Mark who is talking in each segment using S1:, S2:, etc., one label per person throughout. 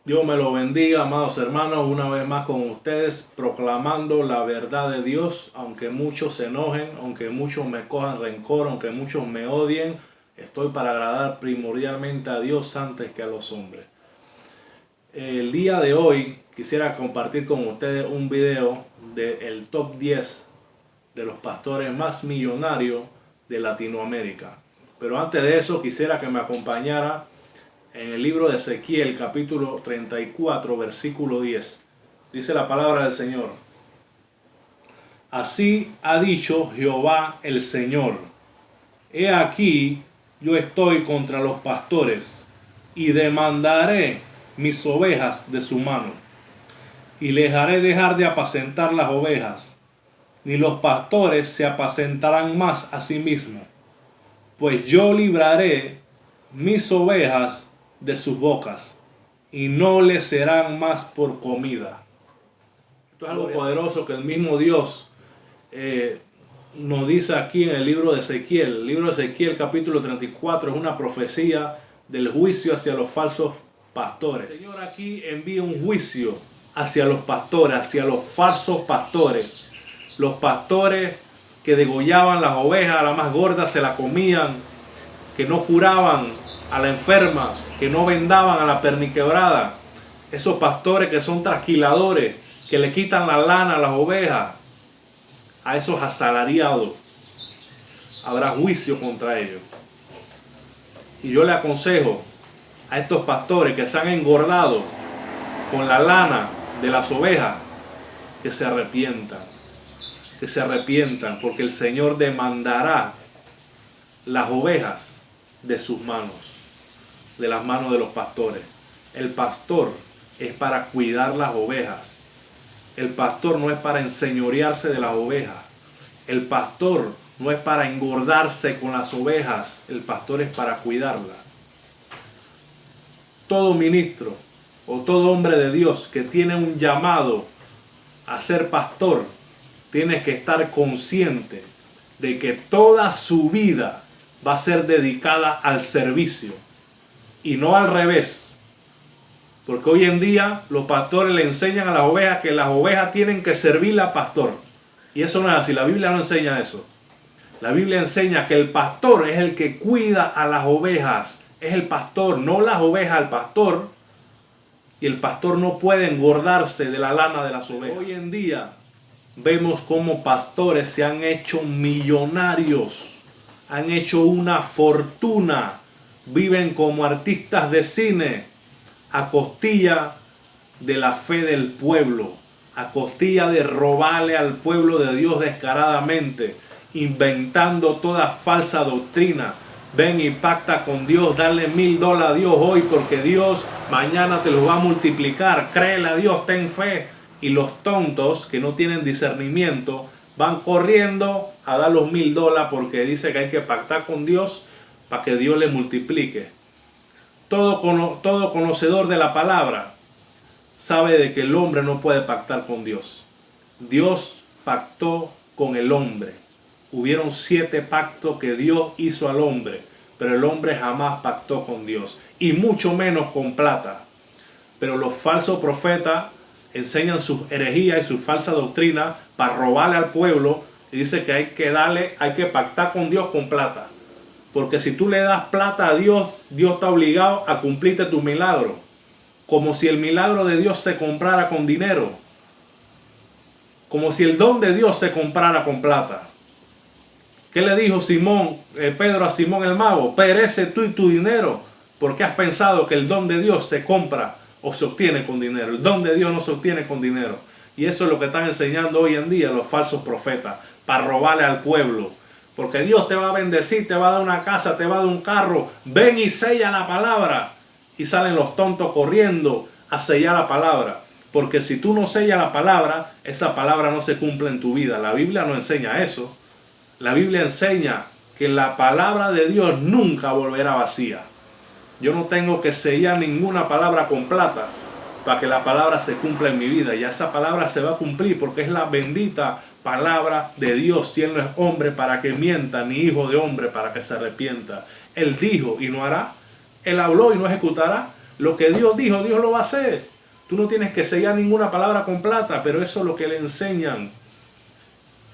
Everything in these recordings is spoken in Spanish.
S1: Dios me lo bendiga, amados hermanos, una vez más con ustedes, proclamando la verdad de Dios, aunque muchos se enojen, aunque muchos me cojan rencor, aunque muchos me odien, estoy para agradar primordialmente a Dios antes que a los hombres. El día de hoy quisiera compartir con ustedes un video del top 10 de los pastores más millonarios de Latinoamérica. Pero antes de eso quisiera que me acompañara en el libro de Ezequiel, capítulo 34, versículo 10. Dice la palabra del Señor: Así ha dicho Jehová el Señor: He aquí, yo estoy contra los pastores, y demandaré mis ovejas de su mano, y les haré dejar de apacentar las ovejas, ni los pastores se apacentarán más a sí mismos, pues yo libraré mis ovejas de sus bocas, y no les serán más por comida. Esto es algo poderoso que el mismo Dios nos dice aquí en el libro de Ezequiel. El libro de Ezequiel capítulo 34 es una profecía del juicio hacia los falsos pastores. El Señor aquí envía un juicio hacia los pastores, hacia los falsos pastores. Los pastores que degollaban las ovejas, a la más gorda se la comían, que no curaban a la enferma, que no vendaban a la perniquebrada. Esos pastores que son trasquiladores, que le quitan la lana a las ovejas, a esos asalariados habrá juicio contra ellos. Y yo le aconsejo a estos pastores que se han engordado con la lana de las ovejas, que se arrepientan, porque el Señor demandará las ovejas de sus manos, de las manos de los pastores. El pastor es para cuidar las ovejas. El pastor no es para enseñorearse de las ovejas. El pastor no es para engordarse con las ovejas. El pastor es para cuidarlas. Todo ministro o todo hombre de Dios que tiene un llamado a ser pastor tiene que estar consciente de que toda su vida va a ser dedicada al servicio y no al revés. Porque hoy en día los pastores le enseñan a las ovejas que las ovejas tienen que servirle al pastor. Y eso no es así, la Biblia no enseña eso. La Biblia enseña que el pastor es el que cuida a las ovejas. Es el pastor, no las ovejas al pastor. Y el pastor no puede engordarse de la lana de las ovejas. Hoy en día vemos cómo pastores se han hecho millonarios, han hecho una fortuna, viven como artistas de cine, a costilla de la fe del pueblo, a costilla de robarle al pueblo de Dios descaradamente, inventando toda falsa doctrina. Ven y pacta con Dios, dale $1000 a Dios hoy porque Dios mañana te los va a multiplicar. Créele a Dios, ten fe. Y los tontos que no tienen discernimiento van corriendo a dar los $1000 porque dice que hay que pactar con Dios para que Dios le multiplique. Todo conocedor de la palabra sabe de que el hombre no puede pactar con Dios. Dios pactó con el hombre. Hubieron 7 pactos que Dios hizo al hombre, pero el hombre jamás pactó con Dios, y mucho menos con plata. Pero los falsos profetas enseñan sus herejías y su falsa doctrina para robarle al pueblo, y dice que hay que pactar con Dios con plata. Porque si tú le das plata a Dios, Dios está obligado a cumplirte tu milagro. Como si el milagro de Dios se comprara con dinero. Como si el don de Dios se comprara con plata. ¿Qué le dijo Pedro a Simón el mago? Perece tú y tu dinero, porque has pensado que el don de Dios se compra o se obtiene con dinero. El don de Dios no se obtiene con dinero. Y eso es lo que están enseñando hoy en día los falsos profetas, para robarle al pueblo. Porque Dios te va a bendecir, te va a dar una casa, te va a dar un carro. Ven y sella la palabra. Y salen los tontos corriendo a sellar la palabra. Porque si tú no sellas la palabra, esa palabra no se cumple en tu vida. La Biblia no enseña eso. La Biblia enseña que la palabra de Dios nunca volverá vacía. Yo no tengo que sellar ninguna palabra con plata para que la palabra se cumpla en mi vida. Ya esa palabra se va a cumplir porque es la bendita palabra de Dios. Si Él no es hombre para que mienta, ni hijo de hombre para que se arrepienta. Él dijo y no hará. Él habló y no ejecutará. Lo que Dios dijo, Dios lo va a hacer. Tú no tienes que sellar ninguna palabra con plata, pero eso es lo que le enseñan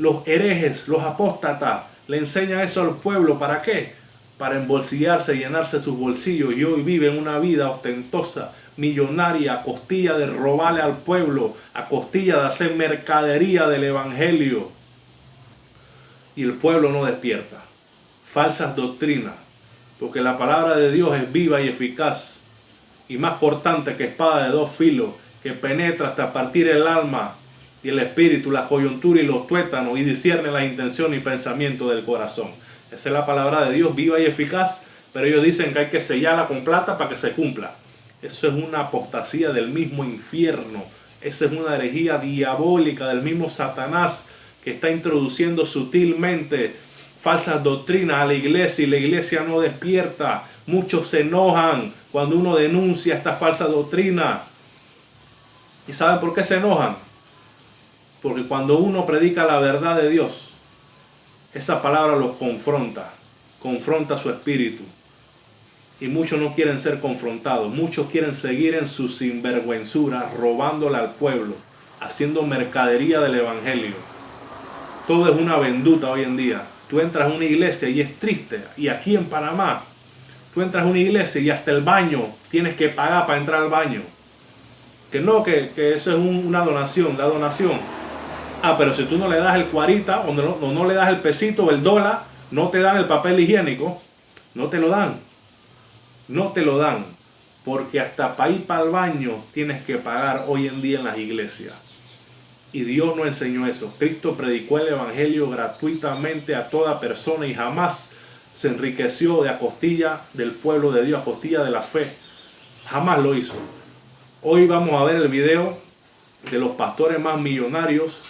S1: los herejes, los apóstatas. Le enseñan eso al pueblo. ¿Para qué? Para embolsillarse, llenarse sus bolsillos. Y hoy viven una vida ostentosa, millonaria, a costilla de robarle al pueblo, a costilla de hacer mercadería del evangelio. Y el pueblo no despierta. Falsas doctrinas. Porque la palabra de Dios es viva y eficaz. Y más cortante que espada de dos filos, que penetra hasta partir el alma y el espíritu, la coyuntura y los tuétanos, y discierne las intenciones y pensamientos del corazón. Esa es la palabra de Dios, viva y eficaz, pero ellos dicen que hay que sellarla con plata para que se cumpla. Eso es una apostasía del mismo infierno. Esa es una herejía diabólica del mismo Satanás, que está introduciendo sutilmente falsas doctrinas a la iglesia, y la iglesia no despierta. Muchos se enojan cuando uno denuncia esta falsa doctrina. ¿Y saben por qué se enojan? Porque cuando uno predica la verdad de Dios, esa palabra los confronta su espíritu. Y muchos no quieren ser confrontados, muchos quieren seguir en su sinvergüenzura, robándole al pueblo, haciendo mercadería del evangelio. Todo es una venduta hoy en día. Tú entras a una iglesia y es triste, y aquí en Panamá, tú entras a una iglesia y hasta el baño tienes que pagar para entrar al baño. Que no, que eso es una donación, la donación. Pero si tú no le das el cuarita o no le das el pesito o el dólar, no te dan el papel higiénico. No te lo dan. No te lo dan. Porque hasta para ir para el baño tienes que pagar hoy en día en las iglesias. Y Dios no enseñó eso. Cristo predicó el evangelio gratuitamente a toda persona y jamás se enriqueció de a costilla del pueblo de Dios, a costilla de la fe. Jamás lo hizo. Hoy vamos a ver el video de los pastores más millonarios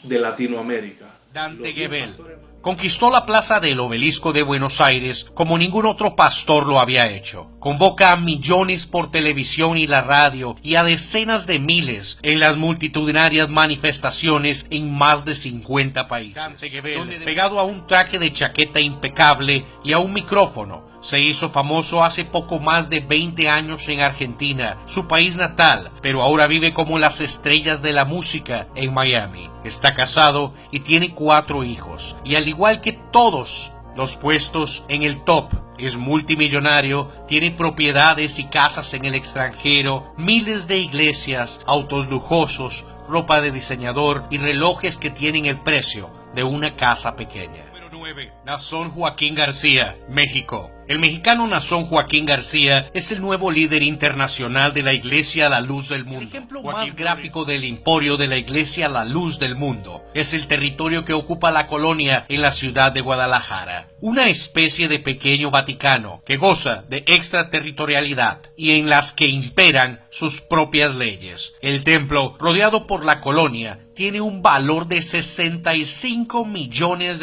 S1: de Latinoamérica.
S2: Dante Gebel conquistó la plaza del Obelisco de Buenos Aires como ningún otro pastor lo había hecho. Convoca a millones por televisión y la radio y a decenas de miles en las multitudinarias manifestaciones en más de 50 países. Dante Gebel, pegado a un traje de chaqueta impecable y a un micrófono, se hizo famoso hace poco más de 20 años en Argentina, su país natal, pero ahora vive como las estrellas de la música en Miami. Está casado y tiene 4 hijos, y al igual que todos los puestos en el top, es multimillonario, tiene propiedades y casas en el extranjero, miles de iglesias, autos lujosos, ropa de diseñador y relojes que tienen el precio de una casa pequeña. Número 9. Nazón Joaquín García, México. El mexicano Nazón Joaquín García es el nuevo líder internacional de la Iglesia La Luz del Mundo. El ejemplo más gráfico del emporio de la Iglesia La Luz del Mundo es el territorio que ocupa la colonia en la ciudad de Guadalajara, una especie de pequeño Vaticano que goza de extraterritorialidad y en las que imperan sus propias leyes. El templo, rodeado por la colonia, tiene un valor de $65 millones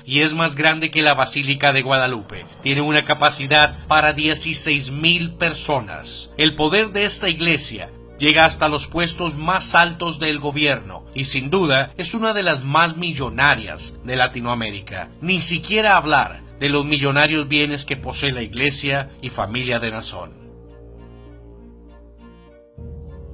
S2: y es más grande que la Basílica de Guadalupe. Tiene una capacidad para 16,000 personas. El poder de esta iglesia llega hasta los puestos más altos del gobierno y sin duda es una de las más millonarias de Latinoamérica. Ni siquiera hablar de los millonarios bienes que posee la iglesia y familia de Nazón.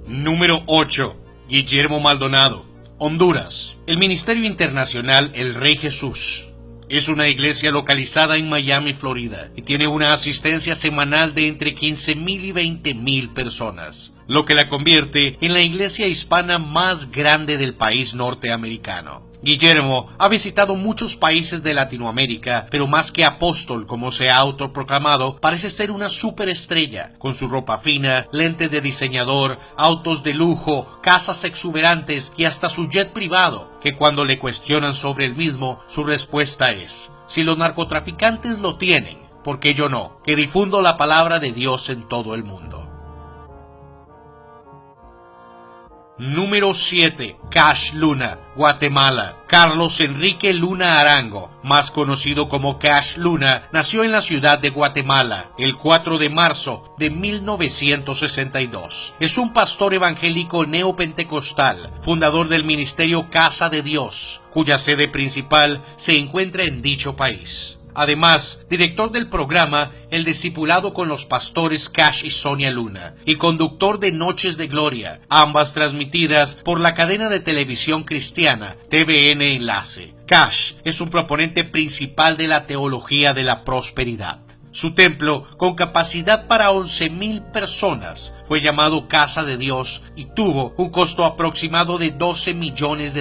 S2: Número 8. Guillermo Maldonado, Honduras. El Ministerio Internacional El Rey Jesús es una iglesia localizada en Miami, Florida, y tiene una asistencia semanal de entre 15,000 y 20,000 personas, lo que la convierte en la iglesia hispana más grande del país norteamericano. Guillermo ha visitado muchos países de Latinoamérica, pero más que apóstol como se ha autoproclamado, parece ser una superestrella, con su ropa fina, lentes de diseñador, autos de lujo, casas exuberantes y hasta su jet privado, que cuando le cuestionan sobre el mismo, su respuesta es: si los narcotraficantes lo tienen, ¿por qué yo no? Que difundo la palabra de Dios en todo el mundo. Número 7. Cash Luna, Guatemala. Carlos Enrique Luna Arango, más conocido como Cash Luna, nació en la ciudad de Guatemala el 4 de marzo de 1962. Es un pastor evangélico neopentecostal, fundador del ministerio Casa de Dios, cuya sede principal se encuentra en dicho país. Además, director del programa El Discipulado con los Pastores Cash y Sonia Luna, y conductor de Noches de Gloria, ambas transmitidas por la cadena de televisión cristiana TVN Enlace. Cash es un proponente principal de la teología de la prosperidad. Su templo, con capacidad para 11,000 personas, fue llamado Casa de Dios y tuvo un costo aproximado de $12 millones.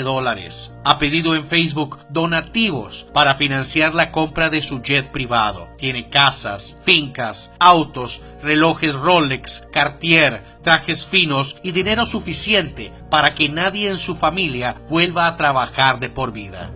S2: Ha pedido en Facebook donativos para financiar la compra de su jet privado. Tiene casas, fincas, autos, relojes Rolex, Cartier, trajes finos y dinero suficiente para que nadie en su familia vuelva a trabajar de por vida.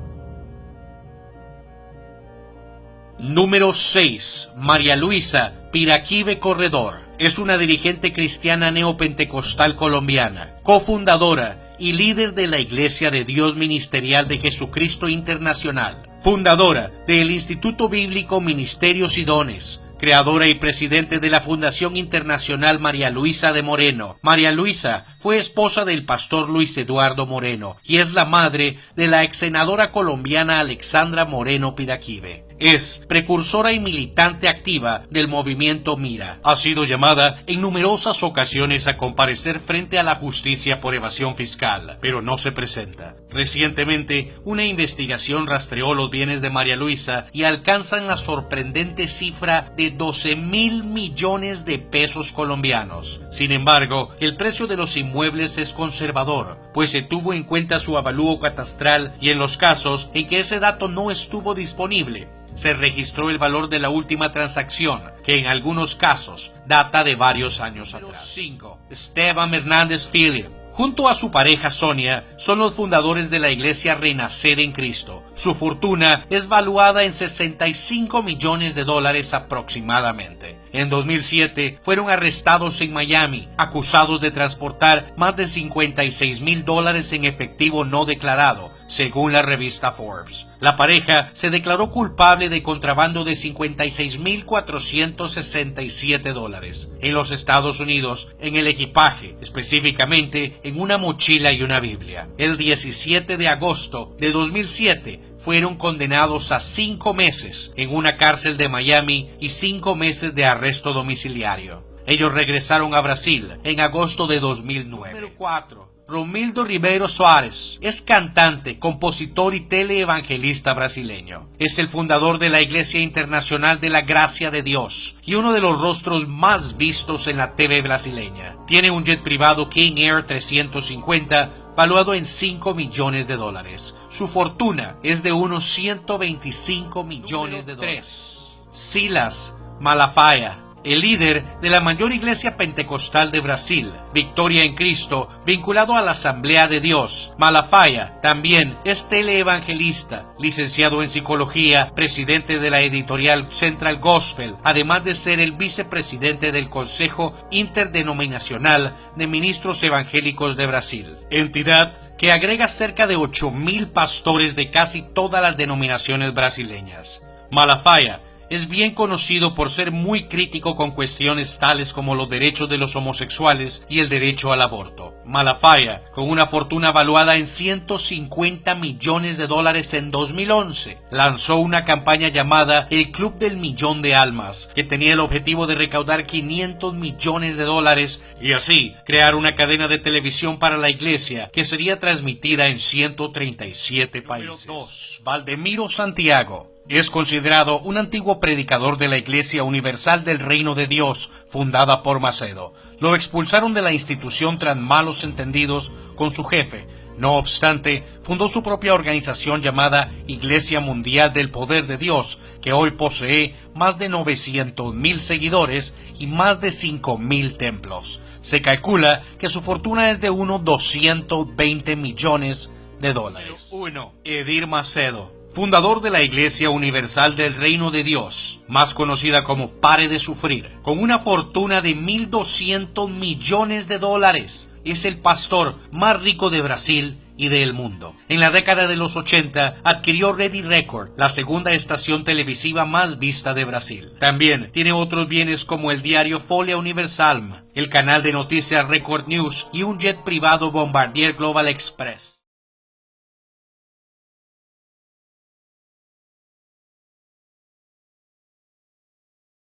S2: Número 6. María Luisa Piraquive Corredor. Es una dirigente cristiana neopentecostal colombiana, cofundadora y líder de la Iglesia de Dios Ministerial de Jesucristo Internacional, fundadora del Instituto Bíblico Ministerios y Dones, creadora y presidente de la Fundación Internacional María Luisa de Moreno. María Luisa fue esposa del pastor Luis Eduardo Moreno y es la madre de la ex senadora colombiana Alexandra Moreno Piraquive. Es precursora y militante activa del movimiento Mira. Ha sido llamada en numerosas ocasiones a comparecer frente a la justicia por evasión fiscal, pero no se presenta. Recientemente, una investigación rastreó los bienes de María Luisa y alcanzan la sorprendente cifra de 12,000 millones de pesos colombianos. Sin embargo, el precio de los inmuebles es conservador, pues se tuvo en cuenta su avalúo catastral y en los casos en que ese dato no estuvo disponible, se registró el valor de la última transacción, que en algunos casos data de varios años atrás. 5. Esteban Hernández Filio. Junto a su pareja Sonia, son los fundadores de la iglesia Renacer en Cristo. Su fortuna es valuada en $65 millones aproximadamente. En 2007 fueron arrestados en Miami, acusados de transportar más de $56,000 en efectivo no declarado, según la revista Forbes. La pareja se declaró culpable de contrabando de $56,467 en los Estados Unidos, en el equipaje, específicamente en una mochila y una Biblia. El 17 de agosto de 2007 fueron condenados a 5 meses en una cárcel de Miami y 5 meses de arresto domiciliario. Ellos regresaron a Brasil en agosto de 2009. Número 4. Romildo Ribeiro Soares es cantante, compositor y teleevangelista brasileño. Es el fundador de la Iglesia Internacional de la Gracia de Dios y uno de los rostros más vistos en la TV brasileña. Tiene un jet privado King Air 350 valuado en $5 millones. Su fortuna es de unos $125 millones. 3. Silas Malafaia, el líder de la mayor iglesia pentecostal de Brasil, Victoria en Cristo, vinculado a la Asamblea de Dios. Malafaia también es teleevangelista, licenciado en psicología, presidente de la editorial Central Gospel, además de ser el vicepresidente del Consejo Interdenominacional de Ministros Evangélicos de Brasil, entidad que agrega cerca de 8,000 pastores de casi todas las denominaciones brasileñas. Malafaia es bien conocido por ser muy crítico con cuestiones tales como los derechos de los homosexuales y el derecho al aborto. Malafaia, con una fortuna valuada en $150 millones en 2011, lanzó una campaña llamada El Club del Millón de Almas, que tenía el objetivo de recaudar $500 millones y así crear una cadena de televisión para la iglesia que sería transmitida en 137 países. 2. Valdemiro Santiago. Es considerado un antiguo predicador de la Iglesia Universal del Reino de Dios, fundada por Macedo. Lo expulsaron de la institución tras malos entendidos con su jefe. No obstante, fundó su propia organización llamada Iglesia Mundial del Poder de Dios, que hoy posee más de 900,000 seguidores y más de 5,000 templos. Se calcula que su fortuna es de unos $220 millones. 1. Edir Macedo, fundador de la Iglesia Universal del Reino de Dios, más conocida como Pare de Sufrir, con una fortuna de $1,200 millones. Es el pastor más rico de Brasil y del mundo. En la década de los 80 adquirió Ready Record, la segunda estación televisiva más vista de Brasil. También tiene otros bienes como el diario Folha Universal, el canal de noticias Record News y un jet privado Bombardier Global Express.